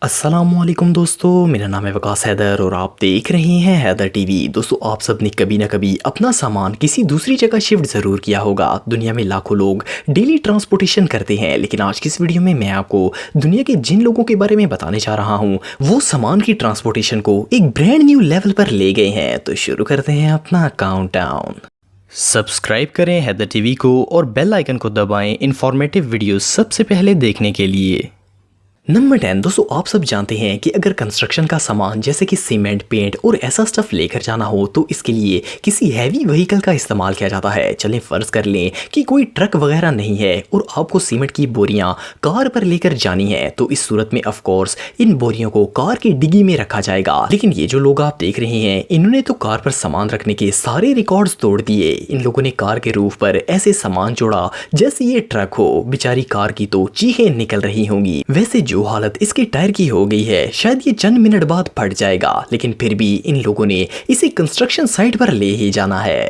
अस्सलामुअलैकुम दोस्तों, मेरा नाम है वकास हैदर और आप देख रहे हैं हैदर टीवी। दोस्तों, आप सब ने कभी ना कभी अपना सामान किसी दूसरी जगह शिफ्ट ज़रूर किया होगा। दुनिया में लाखों लोग डेली ट्रांसपोर्टेशन करते हैं, लेकिन आज की इस वीडियो में मैं आपको दुनिया के जिन लोगों के बारे में बताने जा रहा हूँ वो सामान की ट्रांसपोर्टेशन को एक ब्रांड न्यू लेवल पर ले गए हैं। तो शुरू करते हैं अपना काउंटडाउन। सब्सक्राइब करें हैदर टीवी को और बेल आइकन को दबाएं इंफॉर्मेटिव वीडियो सबसे पहले देखने के लिए। नंबर 10। दोस्तों, आप सब जानते हैं कि अगर कंस्ट्रक्शन का सामान जैसे कि सीमेंट, पेंट और ऐसा स्टफ लेकर जाना हो तो इसके लिए किसी हैवी व्हीकल का इस्तेमाल किया जाता है। चलें फर्ज कर लें कि कोई ट्रक वगैरह नहीं है और आपको सीमेंट की बोरियां कार पर लेकर जानी है, तो इस सूरत में ऑफ कोर्स इन बोरियों को कार की डिग्गी में रखा जाएगा। लेकिन ये जो लोग आप देख रहे हैं, इन्होंने तो कार पर सामान रखने के सारे रिकॉर्ड्स तोड़ दिए। इन लोगों ने कार के रूफ पर ऐसे सामान जोड़ा जैसे ये ट्रक हो। बेचारी कार की तो चीखें निकल रही होंगी। वैसे जो हालत इसके टायर की हो गई है, शायद ये चंद मिनट बाद फट जाएगा, लेकिन फिर भी इन लोगों ने इसे कंस्ट्रक्शन साइट पर ले ही जाना है।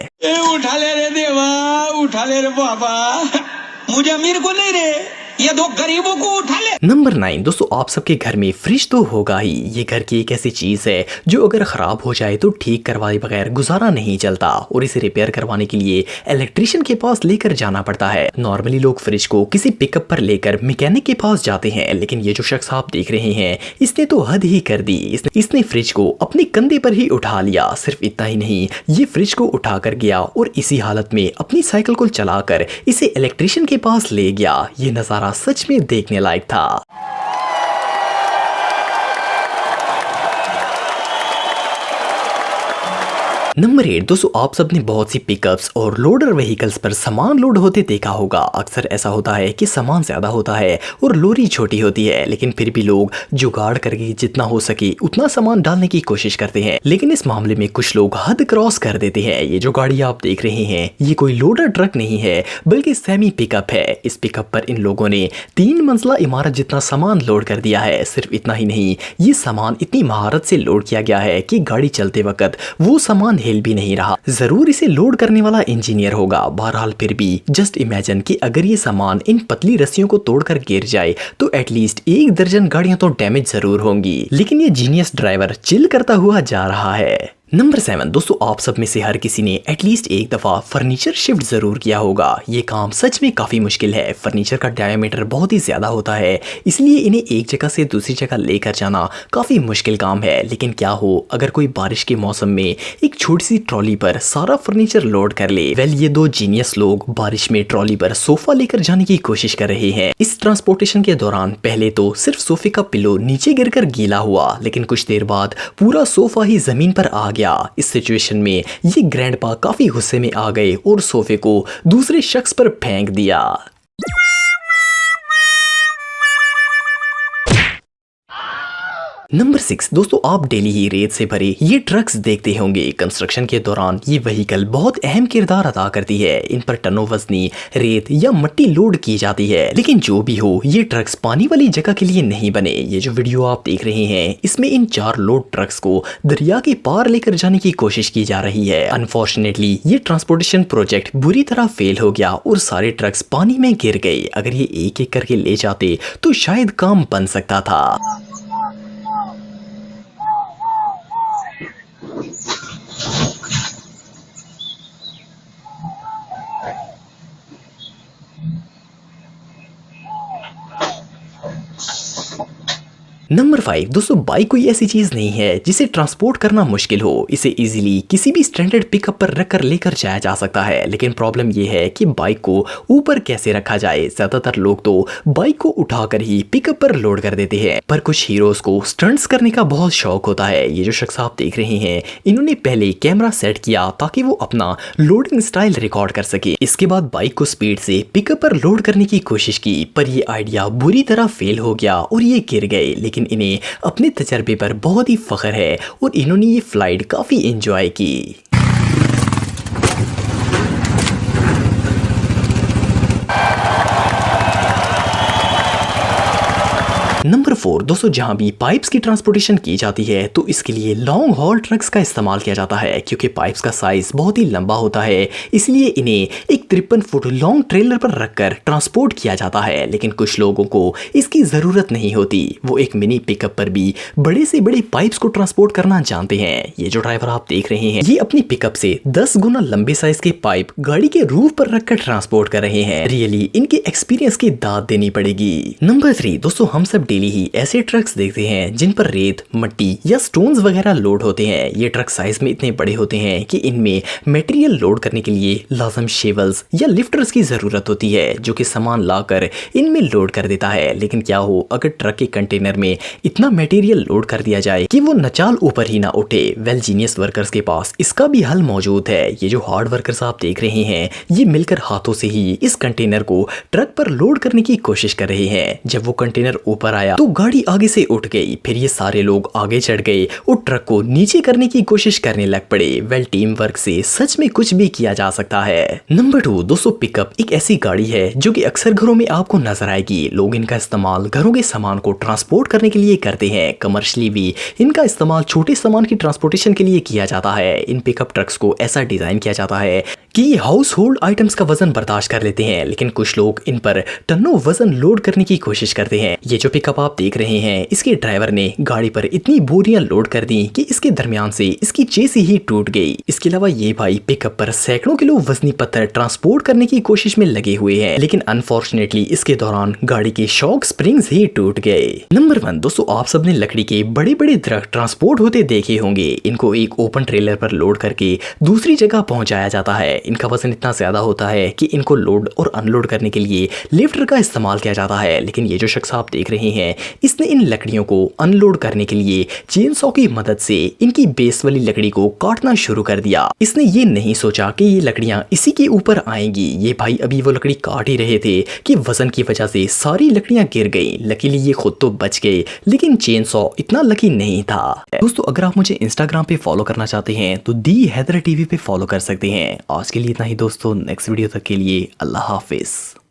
उठा ले रे देवा, उठा ले रे बाबा, मुझे अमीर को नहीं रे, ये दो गरीबों को उठा ले। नंबर 9। दोस्तों, आप सबके घर में फ्रिज तो होगा ही। ये घर की एक ऐसी चीज है जो अगर खराब हो जाए तो ठीक करवाए बगैर गुजारा नहीं चलता और इसे रिपेयर करवाने के लिए इलेक्ट्रिशियन के पास लेकर जाना पड़ता है। नॉर्मली लोग फ्रिज को किसी पिकअप पर लेकर मैकेनिक के पास जाते हैं, लेकिन ये जो शख्स आप देख रहे हैं इसने तो हद ही कर दी। इसने फ्रिज को अपने कंधे पर ही उठा लिया। सिर्फ इतना ही नहीं, ये फ्रिज को उठा कर गया और इसी हालत में अपनी साइकिल को चलाकर इसे इलेक्ट्रिशियन के पास ले गया। ये नजारा सच में देखने लायक था। नंबर 8। दोस्तों, आप सब ने बहुत सी पिकअप्स और लोडर व्हीकल्स पर सामान लोड होते देखा होगा। अक्सर ऐसा होता है कि सामान ज्यादा होता है और लोरी छोटी होती है, लेकिन फिर भी लोग जुगाड़ करके जितना हो सके उतना सामान डालने की कोशिश करते हैं। लेकिन इस मामले में कुछ लोग हद क्रॉस कर देते हैं। ये जो गाड़ी आप देख रहे हैं ये कोई लोडर ट्रक नहीं है बल्कि सेमी पिकअप है। इस पिकअप पर इन लोगों ने 3 मंजिला इमारत जितना सामान लोड कर दिया है। सिर्फ इतना ही नहीं, ये सामान इतनी महारत से लोड किया गया है कि गाड़ी चलते वक्त वो सामान हिल भी नहीं रहा। जरूर इसे लोड करने वाला इंजीनियर होगा। बहरहाल फिर भी जस्ट इमेजिन कि अगर ये सामान इन पतली रस्सियों को तोड़कर गिर जाए तो एटलीस्ट 1 दर्जन गाड़ियां तो डैमेज जरूर होंगी। लेकिन ये जीनियस ड्राइवर चिल करता हुआ जा रहा है। नंबर 7। दोस्तों, आप सब में से हर किसी ने एटलीस्ट एक दफा फर्नीचर शिफ्ट जरूर किया होगा। ये काम सच में काफी मुश्किल है। फर्नीचर का डायमीटर बहुत ही ज्यादा होता है, इसलिए इन्हें एक जगह से दूसरी जगह लेकर जाना काफी मुश्किल काम है। लेकिन क्या हो अगर कोई बारिश के मौसम में एक छोटी सी ट्रॉली पर सारा फर्नीचर लोड कर ले। वेल, ये दो जीनियस लोग बारिश में ट्रॉली पर सोफा लेकर जाने की कोशिश कर रहे हैं। इस ट्रांसपोर्टेशन के दौरान पहले तो सिर्फ सोफे का पिलो नीचे गिरकर गीला हुआ, लेकिन कुछ देर बाद पूरा सोफा ही जमीन पर आ गया। इस सिचुएशन में ये ग्रैंडपा काफी गुस्से में आ गए और सोफे को दूसरे शख्स पर फेंक दिया। नंबर 6। दोस्तों, आप डेली ही रेत से भरे ये ट्रक्स देखते होंगे। कंस्ट्रक्शन के दौरान ये व्हीकल बहुत अहम किरदार अदा करती है। इन पर टनों वजनी रेत या मिट्टी लोड की जाती है। लेकिन जो भी हो, ये ट्रक्स पानी वाली जगह के लिए नहीं बने। ये जो वीडियो आप देख रहे हैं इसमें इन 4 लोड ट्रक्स को दरिया के पार लेकर जाने की कोशिश की जा रही है। अनफॉर्चुनेटली ये ट्रांसपोर्टेशन प्रोजेक्ट बुरी तरह फेल हो गया और सारे ट्रक्स पानी में गिर गए। अगर ये एक एक करके ले जाते तो शायद काम बन सकता था। नंबर 5। दोस्तों, बाइक कोई ऐसी चीज नहीं है जिसे ट्रांसपोर्ट करना मुश्किल हो। इसे इजीली किसी भी स्टैंडर्ड पिकअप पर रखकर लेकर जाया जा सकता है। लेकिन प्रॉब्लम यह है कि बाइक को ऊपर कैसे रखा जाए। ज्यादातर लोग तो बाइक को उठाकर ही पिकअप पर लोड कर देते हैं, पर कुछ हीरोज को स्टंट्स करने का बहुत शौक होता है। ये जो शख्स आप देख रहे हैं इन्होंने पहले कैमरा सेट किया ताकि वो अपना लोडिंग स्टाइल रिकॉर्ड कर सके। इसके बाद बाइक को स्पीड से पिकअप पर लोड करने की कोशिश की, पर यह आइडिया बुरी तरह फेल हो गया और ये गिर गए। लेकिन इन्हें अपने तजर्बे पर बहुत ही फख्र है और इन्होंने ये फ्लाइट काफी एंजॉय की। नंबर 4 दोस्तों, जहां भी पाइप्स की ट्रांसपोर्टेशन की जाती है तो इसके लिए लॉन्ग हॉल ट्रक्स का इस्तेमाल किया जाता है, क्योंकि पाइप्स का साइज बहुत ही लंबा होता है, इसलिए इन्हें एक 53 फुट लॉन्ग ट्रेलर पर रखकर ट्रांसपोर्ट किया जाता है। लेकिन कुछ लोगों को इसकी जरूरत नहीं होती, वो एक मिनी पिकअप पर भी बड़े से बड़े पाइप्स को ट्रांसपोर्ट करना जानते हैं। ये जो ड्राइवर आप देख रहे हैं, ये अपनी पिकअप से 10 गुना लंबे साइज के पाइप गाड़ी के रूफ पर रखकर ट्रांसपोर्ट कर रहे हैं। रियली इनके एक्सपीरियंस की दाद देनी पड़ेगी। नंबर 3 दोस्तों, हम सब डेली ही ऐसे ट्रक्स देखते हैं जिन पर रेत, मिट्टी या स्टोन्स वगैरह लोड होते हैं। ये ट्रक साइज में इतने बड़े होते हैं कि इनमें मटेरियल लोड करने के लिए लाजम शेवल्स या लिफ्टर्स की जरूरत होती है, जो कि सामान लाकर इनमें लोड कर देता है। लेकिन क्या हो अगर ट्रक के कंटेनर में इतना मटेरियल लोड कर दिया जाए कि वो नचाल ऊपर ही ना उठे। वेल, जीनियस वर्कर्स के पास इसका भी हल मौजूद है। ये जो हार्ड वर्कर्स आप देख रहे हैं, ये मिलकर हाथों से ही इस कंटेनर को ट्रक पर लोड करने की कोशिश कर रहे हैं। जब वो कंटेनर ऊपर आया तो गाड़ी आगे से उठ गई, फिर ये सारे लोग आगे चढ़ गए और ट्रक को नीचे करने की कोशिश करने लग पड़े। वेल, टीम वर्क से सच में कुछ भी किया जा सकता है। नंबर 2 दोस्तों, पिकअप एक ऐसी गाड़ी है जो कि अक्सर घरों में आपको नजर आएगी। लोग इनका इस्तेमाल घरों के सामान को ट्रांसपोर्ट करने के लिए करते हैं। कमर्शियली भी इनका इस्तेमाल छोटे सामान की ट्रांसपोर्टेशन के लिए किया जाता है। इन पिकअप ट्रक्स को ऐसा डिजाइन किया जाता है कि ये हाउस होल्ड आइटम्स का वजन बर्दाश्त कर लेते हैं, लेकिन कुछ लोग इन पर टनों वजन लोड करने की कोशिश करते हैं। ये जो पिकअप आप देख रहे हैं, इसके ड्राइवर ने गाड़ी पर इतनी बोरियां लोड कर दी कि इसके दरमियान से इसकी चेसी ही टूट गई। इसके अलावा ये भाई पिकअप पर सैकड़ों किलो वजनी पत्थर ट्रांसपोर्ट करने की कोशिश में लगे हुए हैं, लेकिन अनफॉर्चुनेटली इसके दौरान गाड़ी के शॉक स्प्रिंग्स ही टूट गए। नंबर 1 दोस्तों, आप सबने लकड़ी के बड़े बड़े दरख्त ट्रांसपोर्ट होते देखे होंगे। इनको एक ओपन ट्रेलर पर लोड करके दूसरी जगह पहुंचाया जाता है। इनका वजन इतना ज्यादा होता है कि इनको लोड और अनलोड करने के लिए लिफ्टर का इस्तेमाल किया जाता है। लेकिन ये जो शख्स आप देख रहे हैं, इसने इन लकड़ियों को अनलोड करने के लिए चेन सॉ की मदद से इनकी बेस वाली लकड़ी को काटना शुरू कर दिया। इसने ये नहीं सोचा कि ये लकड़ियां इसी के ऊपर आएंगी। ये भाई अभी वो लकड़ी काट ही रहे थे कि वजन की वजह से सारी लकड़ियां गिर गई। लकीली ये खुद तो बच गए, लेकिन चेन सॉ इतना लकी नहीं था। दोस्तों, अगर आप मुझे इंस्टाग्राम पे फॉलो करना चाहते हैं तो दी हैदर टीवी पे फॉलो कर सकते हैं। आज के लिए इतना ही दोस्तों, नेक्स्ट वीडियो तक के लिए अल्लाह हाफिज।